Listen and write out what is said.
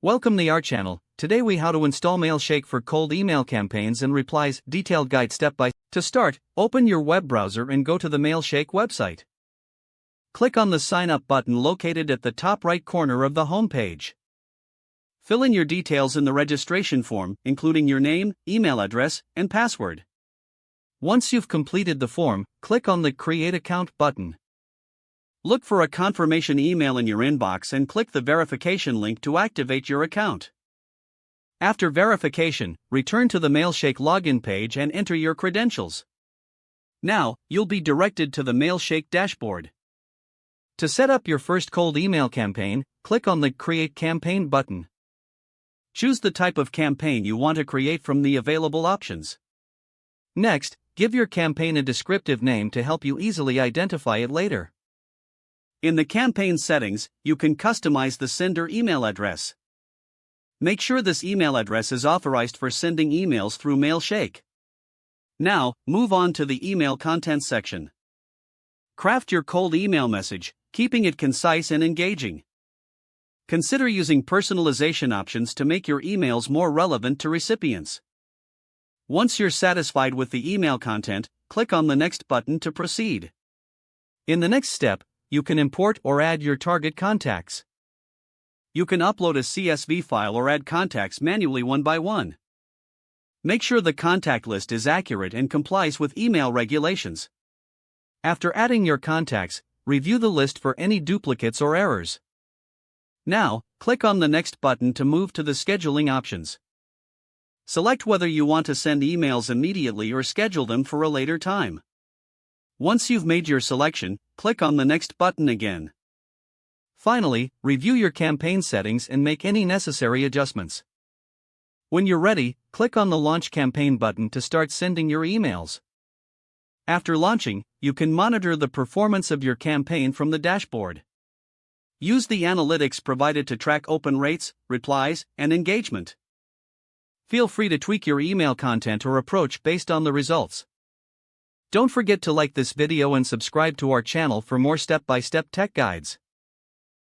Welcome to our channel. Today we how to install Mailshake for cold email campaigns and replies, detailed guide step by. To start, open your web browser and go to the Mailshake website. Click on the sign up button located at the top right corner of the home page. Fill in your details in the registration form, including your name, email address, and password. Once you've completed the form, click on the Create Account button. Look for a confirmation email in your inbox and click the verification link to activate your account. After verification, return to the Mailshake login page and enter your credentials. Now, you'll be directed to the Mailshake dashboard. To set up your first cold email campaign, click on the Create Campaign button. Choose the type of campaign you want to create from the available options. Next, give your campaign a descriptive name to help you easily identify it later. In the campaign settings, you can customize the sender email address. Make sure this email address is authorized for sending emails through Mailshake. Now, move on to the email content section. Craft your cold email message, keeping it concise and engaging. Consider using personalization options to make your emails more relevant to recipients. Once you're satisfied with the email content, click on the Next button to proceed. In the next step, you can import or add your target contacts. You can upload a CSV file or add contacts manually one by one. Make sure the contact list is accurate and complies with email regulations. After adding your contacts, review the list for any duplicates or errors. Now, click on the Next button to move to the scheduling options. Select whether you want to send emails immediately or schedule them for a later time. Once you've made your selection, click on the Next button again. Finally, review your campaign settings and make any necessary adjustments. When you're ready, click on the Launch Campaign button to start sending your emails. After launching, you can monitor the performance of your campaign from the dashboard. Use the analytics provided to track open rates, replies, and engagement. Feel free to tweak your email content or approach based on the results. Don't forget to like this video and subscribe to our channel for more step-by-step tech guides.